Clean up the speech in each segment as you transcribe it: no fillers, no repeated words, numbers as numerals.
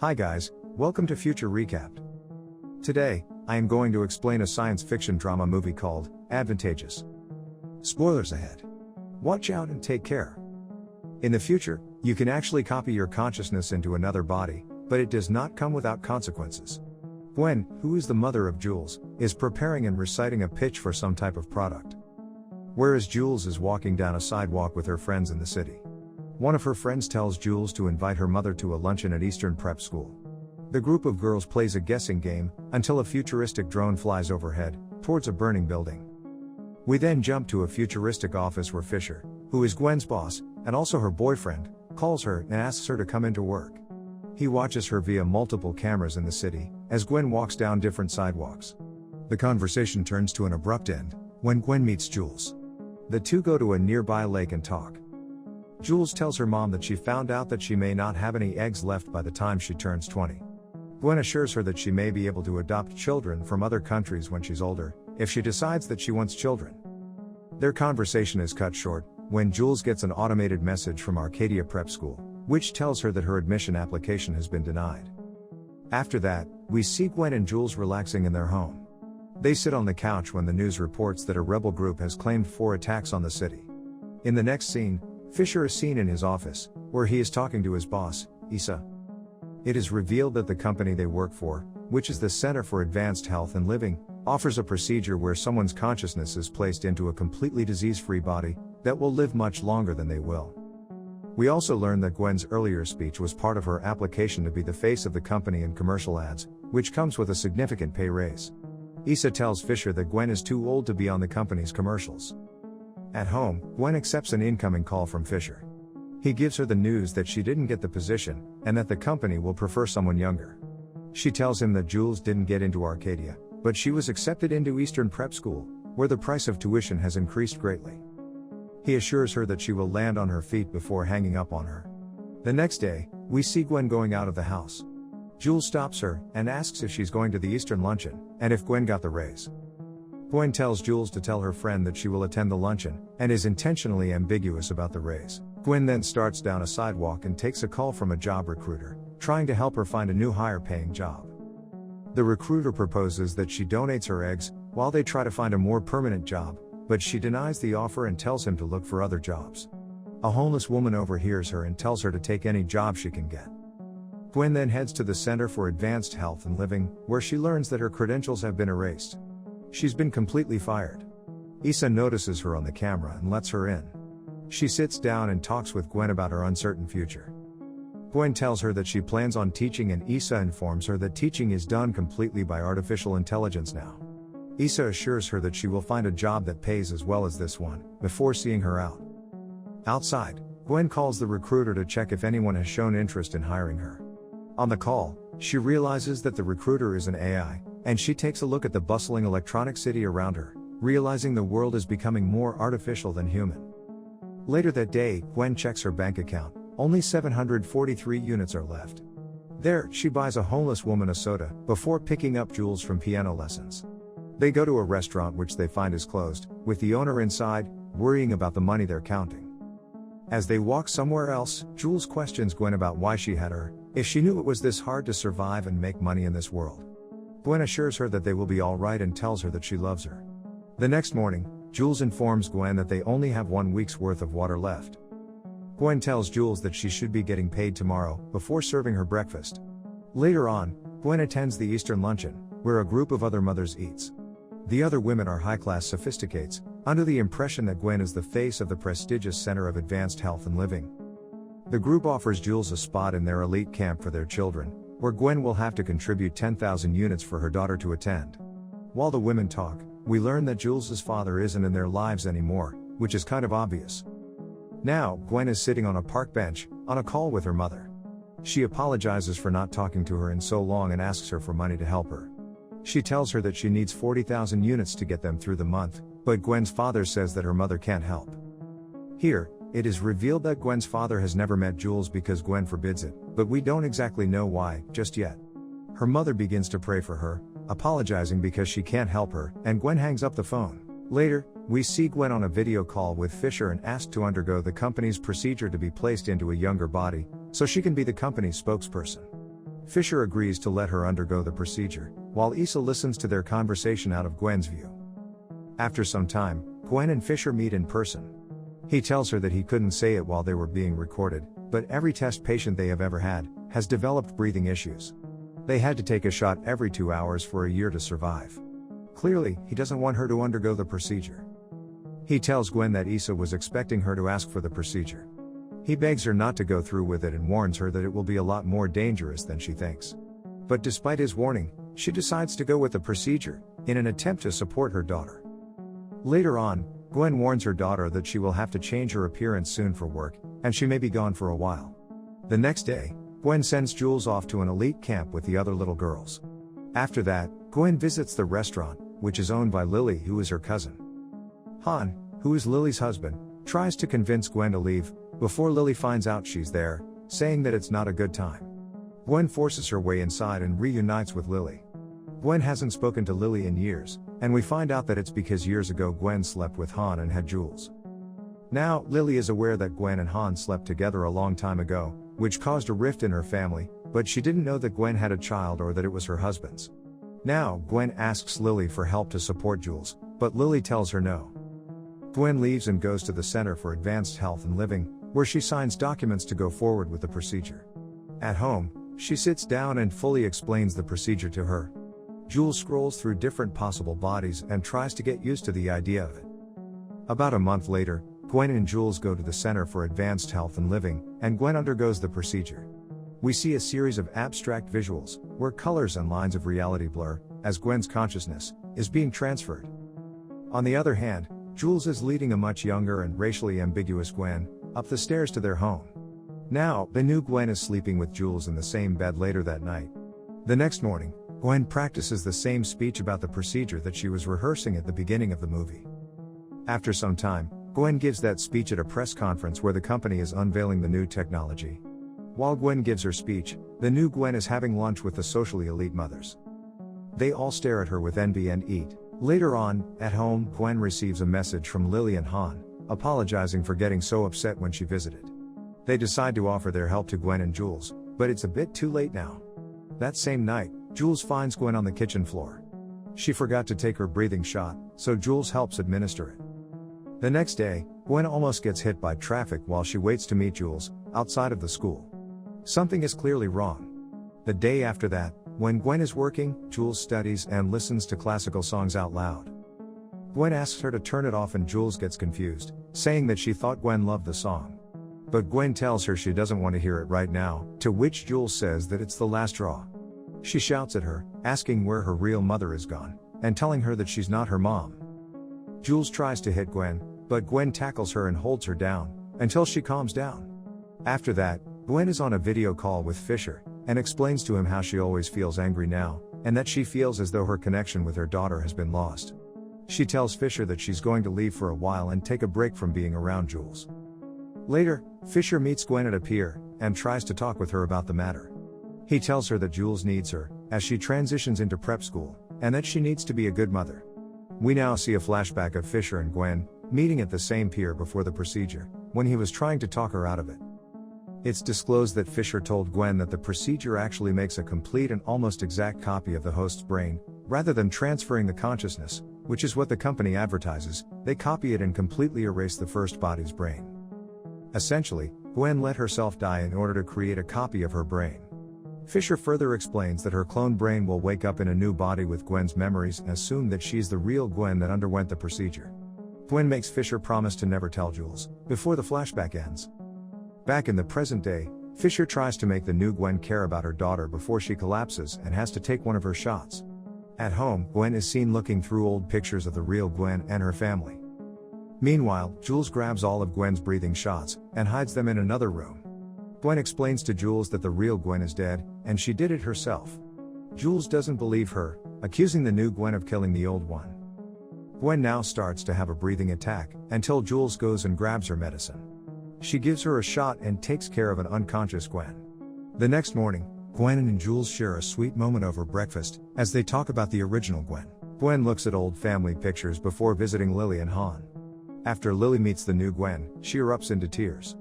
Hi guys, welcome to Future Recapped. Today, I am going to explain a science fiction drama movie called Advantageous. Spoilers ahead. Watch out and take care. In the future, you can actually copy your consciousness into another body, but it does not come without consequences. Gwen, who is the mother of Jules, is preparing and reciting a pitch for some type of product. Whereas Jules is walking down a sidewalk with her friends in the city. One of her friends tells Jules to invite her mother to a luncheon at Eastern Prep School. The group of girls plays a guessing game, until a futuristic drone flies overhead, towards a burning building. We then jump to a futuristic office where Fisher, who is Gwen's boss, and also her boyfriend, calls her and asks her to come into work. He watches her via multiple cameras in the city, as Gwen walks down different sidewalks. The conversation turns to an abrupt end, when Gwen meets Jules. The two go to a nearby lake and talk. Jules tells her mom that she found out that she may not have any eggs left by the time she turns 20. Gwen assures her that she may be able to adopt children from other countries when she's older, if she decides that she wants children. Their conversation is cut short, when Jules gets an automated message from Arcadia Prep School, which tells her that her admission application has been denied. After that, we see Gwen and Jules relaxing in their home. They sit on the couch when the news reports that a rebel group has claimed 4 attacks on the city. In the next scene, Fisher is seen in his office, where he is talking to his boss, Issa. It is revealed that the company they work for, which is the Center for Advanced Health and Living, offers a procedure where someone's consciousness is placed into a completely disease-free body, that will live much longer than they will. We also learn that Gwen's earlier speech was part of her application to be the face of the company in commercial ads, which comes with a significant pay raise. Issa tells Fisher that Gwen is too old to be on the company's commercials. At home, Gwen accepts an incoming call from Fisher. He gives her the news that she didn't get the position, and that the company will prefer someone younger. She tells him that Jules didn't get into Arcadia, but she was accepted into Eastern Prep School, where the price of tuition has increased greatly. He assures her that she will land on her feet before hanging up on her. The next day, we see Gwen going out of the house. Jules stops her, and asks if she's going to the Eastern luncheon, and if Gwen got the raise. Gwen tells Jules to tell her friend that she will attend the luncheon, and is intentionally ambiguous about the raise. Gwen then starts down a sidewalk and takes a call from a job recruiter, trying to help her find a new higher-paying job. The recruiter proposes that she donates her eggs, while they try to find a more permanent job, but she denies the offer and tells him to look for other jobs. A homeless woman overhears her and tells her to take any job she can get. Gwen then heads to the Center for Advanced Health and Living, where she learns that her credentials have been erased. She's been completely fired. Issa notices her on the camera and lets her in. She sits down and talks with Gwen about her uncertain future. Gwen tells her that she plans on teaching, and Issa informs her that teaching is done completely by artificial intelligence now. Issa assures her that she will find a job that pays as well as this one, before seeing her out. Outside, Gwen calls the recruiter to check if anyone has shown interest in hiring her. On the call, she realizes that the recruiter is an AI, and she takes a look at the bustling electronic city around her, realizing the world is becoming more artificial than human. Later that day, Gwen checks her bank account, only 743 units are left. There, she buys a homeless woman a soda, before picking up Jules from piano lessons. They go to a restaurant which they find is closed, with the owner inside, worrying about the money they're counting. As they walk somewhere else, Jules questions Gwen about why she had her, if she knew it was this hard to survive and make money in this world. Gwen assures her that they will be alright and tells her that she loves her. The next morning, Jules informs Gwen that they only have 1 week's worth of water left. Gwen tells Jules that she should be getting paid tomorrow, before serving her breakfast. Later on, Gwen attends the Eastern luncheon, where a group of other mothers eats. The other women are high-class sophisticates, under the impression that Gwen is the face of the prestigious Center of Advanced Health and Living. The group offers Jules a spot in their elite camp for their children, where Gwen will have to contribute 10,000 units for her daughter to attend. While the women talk, we learn that Jules's father isn't in their lives anymore, which is kind of obvious. Now, Gwen is sitting on a park bench, on a call with her mother. She apologizes for not talking to her in so long and asks her for money to help her. She tells her that she needs 40,000 units to get them through the month, but Gwen's father says that her mother can't help. Here, it is revealed that Gwen's father has never met Jules because Gwen forbids it, but we don't exactly know why, just yet. Her mother begins to pray for her, apologizing because she can't help her, and Gwen hangs up the phone. Later, we see Gwen on a video call with Fisher and asked to undergo the company's procedure to be placed into a younger body, so she can be the company's spokesperson. Fisher agrees to let her undergo the procedure, while Issa listens to their conversation out of Gwen's view. After some time, Gwen and Fisher meet in person. He tells her that he couldn't say it while they were being recorded, but every test patient they have ever had has developed breathing issues. They had to take a shot every 2 hours for a year to survive. Clearly, he doesn't want her to undergo the procedure. He tells Gwen that Issa was expecting her to ask for the procedure. He begs her not to go through with it and warns her that it will be a lot more dangerous than she thinks. But despite his warning, she decides to go with the procedure, in an attempt to support her daughter. Later on, Gwen warns her daughter that she will have to change her appearance soon for work, and she may be gone for a while. The next day, Gwen sends Jules off to an elite camp with the other little girls. After that, Gwen visits the restaurant, which is owned by Lily, who is her cousin. Han, who is Lily's husband, tries to convince Gwen to leave, before Lily finds out she's there, saying that it's not a good time. Gwen forces her way inside and reunites with Lily. Gwen hasn't spoken to Lily in years, and we find out that it's because years ago Gwen slept with Han and had Jules. Now, Lily is aware that Gwen and Han slept together a long time ago, which caused a rift in her family, but she didn't know that Gwen had a child or that it was her husband's. Now, Gwen asks Lily for help to support Jules, but Lily tells her no. Gwen leaves and goes to the Center for Advanced Health and Living, where she signs documents to go forward with the procedure. At home, she sits down and fully explains the procedure to her. Jules scrolls through different possible bodies and tries to get used to the idea of it. About a month later, Gwen and Jules go to the Center for Advanced Health and Living, and Gwen undergoes the procedure. We see a series of abstract visuals, where colors and lines of reality blur, as Gwen's consciousness is being transferred. On the other hand, Jules is leading a much younger and racially ambiguous Gwen up the stairs to their home. Now, the new Gwen is sleeping with Jules in the same bed later that night. The next morning, Gwen practices the same speech about the procedure that she was rehearsing at the beginning of the movie. After some time, Gwen gives that speech at a press conference where the company is unveiling the new technology. While Gwen gives her speech, the new Gwen is having lunch with the socially elite mothers. They all stare at her with envy and eat. Later on, at home, Gwen receives a message from Lily and Han, apologizing for getting so upset when she visited. They decide to offer their help to Gwen and Jules, but it's a bit too late now. That same night, Jules finds Gwen on the kitchen floor. She forgot to take her breathing shot, so Jules helps administer it. The next day, Gwen almost gets hit by traffic while she waits to meet Jules, outside of the school. Something is clearly wrong. The day after that, when Gwen is working, Jules studies and listens to classical songs out loud. Gwen asks her to turn it off and Jules gets confused, saying that she thought Gwen loved the song. But Gwen tells her she doesn't want to hear it right now, to which Jules says that it's the last straw. She shouts at her, asking where her real mother is gone, and telling her that she's not her mom. Jules tries to hit Gwen, but Gwen tackles her and holds her down, until she calms down. After that, Gwen is on a video call with Fisher, and explains to him how she always feels angry now, and that she feels as though her connection with her daughter has been lost. She tells Fisher that she's going to leave for a while and take a break from being around Jules. Later, Fisher meets Gwen at a pier, and tries to talk with her about the matter. He tells her that Jules needs her, as she transitions into prep school, and that she needs to be a good mother. We now see a flashback of Fisher and Gwen, meeting at the same pier before the procedure, when he was trying to talk her out of it. It's disclosed that Fisher told Gwen that the procedure actually makes a complete and almost exact copy of the host's brain, rather than transferring the consciousness, which is what the company advertises. They copy it and completely erase the first body's brain. Essentially, Gwen let herself die in order to create a copy of her brain. Fisher further explains that her clone brain will wake up in a new body with Gwen's memories and assume that she's the real Gwen that underwent the procedure. Gwen makes Fisher promise to never tell Jules, before the flashback ends. Back in the present day, Fisher tries to make the new Gwen care about her daughter before she collapses and has to take one of her shots. At home, Gwen is seen looking through old pictures of the real Gwen and her family. Meanwhile, Jules grabs all of Gwen's breathing shots, and hides them in another room. Gwen explains to Jules that the real Gwen is dead, and she did it herself. Jules doesn't believe her, accusing the new Gwen of killing the old one. Gwen now starts to have a breathing attack, until Jules goes and grabs her medicine. She gives her a shot and takes care of an unconscious Gwen. The next morning, Gwen and Jules share a sweet moment over breakfast, as they talk about the original Gwen. Gwen looks at old family pictures before visiting Lily and Han. After Lily meets the new Gwen, she erupts into tears.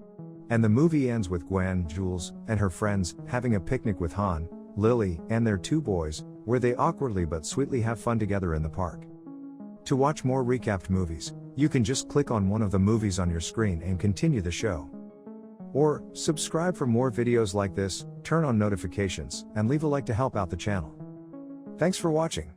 And the movie ends with Gwen, Jules, and her friends having a picnic with Han, Lily, and their two boys, where they awkwardly but sweetly have fun together in the park. To watch more recapped movies, you can just click on one of the movies on your screen and continue the show. Or, subscribe for more videos like this, turn on notifications, and leave a like to help out the channel. Thanks for watching.